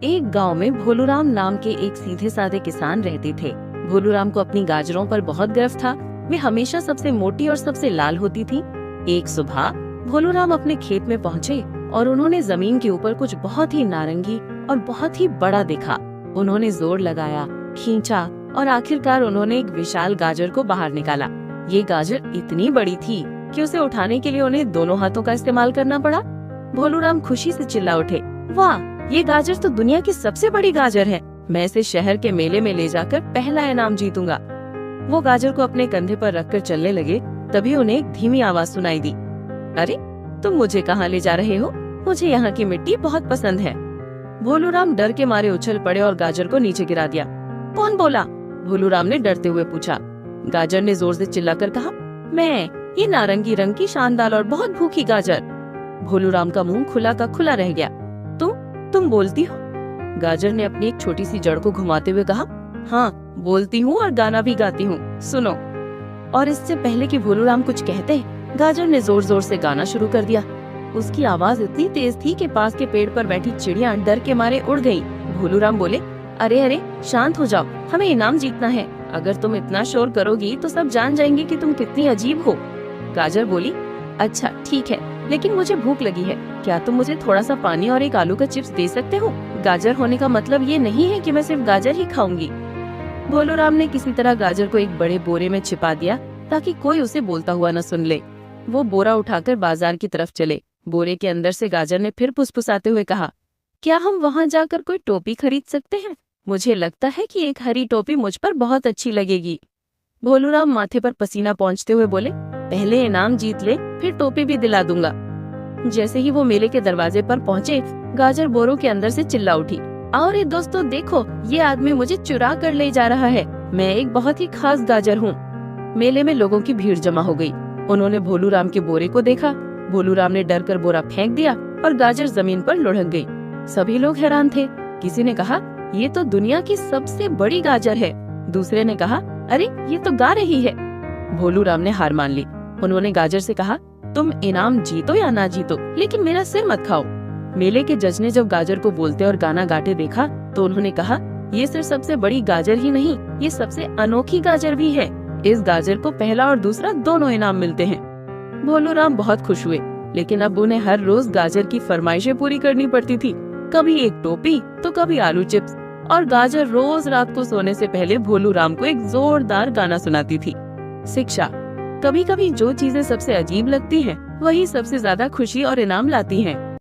एक गांव में भोलूराम नाम के एक सीधे साधे किसान रहते थे। भोलूराम को अपनी गाजरों पर बहुत गर्व था। वे हमेशा सबसे मोटी और सबसे लाल होती थी। एक सुबह भोलूराम अपने खेत में पहुँचे और उन्होंने जमीन के ऊपर कुछ बहुत ही नारंगी और बहुत ही बड़ा देखा। उन्होंने जोर लगाया, खींचा और आखिरकार उन्होंने एक विशाल गाजर को बाहर निकाला। ये गाजर इतनी बड़ी थी कि उसे उठाने के लिए उन्हें दोनों हाथों का इस्तेमाल करना पड़ा। भोलूराम खुशी से चिल्ला उठे, वाह! ये गाजर तो दुनिया की सबसे बड़ी गाजर है। मैं इसे शहर के मेले में ले जाकर पहला इनाम जीतूंगा। वो गाजर को अपने कंधे पर रखकर चलने लगे। तभी उन्हें एक धीमी आवाज सुनाई दी, अरे तुम मुझे कहाँ ले जा रहे हो? मुझे यहाँ की मिट्टी बहुत पसंद है। भोलूराम डर के मारे उछल पड़े और गाजर को नीचे गिरा दिया। कौन बोला? भोलूराम ने डरते हुए पूछा। गाजर ने जोर से चिल्लाकर कहा, मैं, ये नारंगी रंग की शानदार और बहुत भूखी गाजर। भोलूराम का मुंह खुला का खुला रह गया। तुम बोलती हो? गाजर ने अपनी एक छोटी सी जड़ को घुमाते हुए कहा, हाँ बोलती हूँ और गाना भी गाती हूँ, सुनो। और इससे पहले कि भोलूराम कुछ कहते, गाजर ने जोर जोर से गाना शुरू कर दिया। उसकी आवाज इतनी तेज थी कि पास के पेड़ पर बैठी चिड़िया डर के मारे उड़ गई। भोलूराम बोले, अरे अरे शांत हो जाओ, हमें इनाम जीतना है। अगर तुम इतना शोर करोगी तो सब जान जाएंगे कि तुम कितनी अजीब हो। गाजर बोली, अच्छा ठीक है, लेकिन मुझे भूख लगी है। क्या तुम मुझे थोड़ा सा पानी और एक आलू का चिप्स दे सकते हो? गाजर होने का मतलब ये नहीं है कि मैं सिर्फ गाजर ही खाऊंगी। भोलूराम ने किसी तरह गाजर को एक बड़े बोरे में छिपा दिया ताकि कोई उसे बोलता हुआ न सुन ले। वो बोरा उठाकर बाजार की तरफ चले। बोरे के अंदर से गाजर ने फिर फुसफुसाते हुए कहा, क्या हम वहाँ जाकर कोई टोपी खरीद सकते हैं? मुझे लगता है कि एक हरी टोपी मुझ पर बहुत अच्छी लगेगी। भोलूराम माथे पर पसीना पोंछते हुए बोले, पहले इनाम जीत ले, फिर टोपी भी दिला दूंगा। जैसे ही वो मेले के दरवाजे पर पहुँचे, गाजर बोरों के अंदर से चिल्ला उठी, अरे दोस्तों देखो, ये आदमी मुझे चुरा कर ले जा रहा है। मैं एक बहुत ही खास गाजर हूँ। मेले में लोगों की भीड़ जमा हो गई। उन्होंने भोलूराम के बोरे को देखा। भोलूराम ने डर कर बोरा फेंक दिया और गाजर जमीन पर लुढ़क गई। सभी लोग हैरान थे। किसी ने कहा, ये तो दुनिया की सबसे बड़ी गाजर है। दूसरे ने कहा, अरे ये तो गा रही है। भोलूराम ने हार मान ली। उन्होंने गाजर से कहा, तुम इनाम जीतो या ना जीतो, लेकिन मेरा सिर मत खाओ। मेले के जज ने जब गाजर को बोलते और गाना गाते देखा तो उन्होंने कहा, ये सिर्फ सबसे बड़ी गाजर ही नहीं, ये सबसे अनोखी गाजर भी है। इस गाजर को पहला और दूसरा दोनों इनाम मिलते हैं। भोलूराम बहुत खुश हुए, लेकिन अब उन्हें हर रोज गाजर की फरमाइशें पूरी करनी पड़ती थी। कभी एक टोपी तो कभी आलू चिप्स। और गाजर रोज रात को सोने से पहले भोलूराम को एक जोरदार गाना सुनाती थी। शिक्षा, कभी कभी जो चीजें सबसे अजीब लगती हैं, वही सबसे ज्यादा खुशी और इनाम लाती हैं।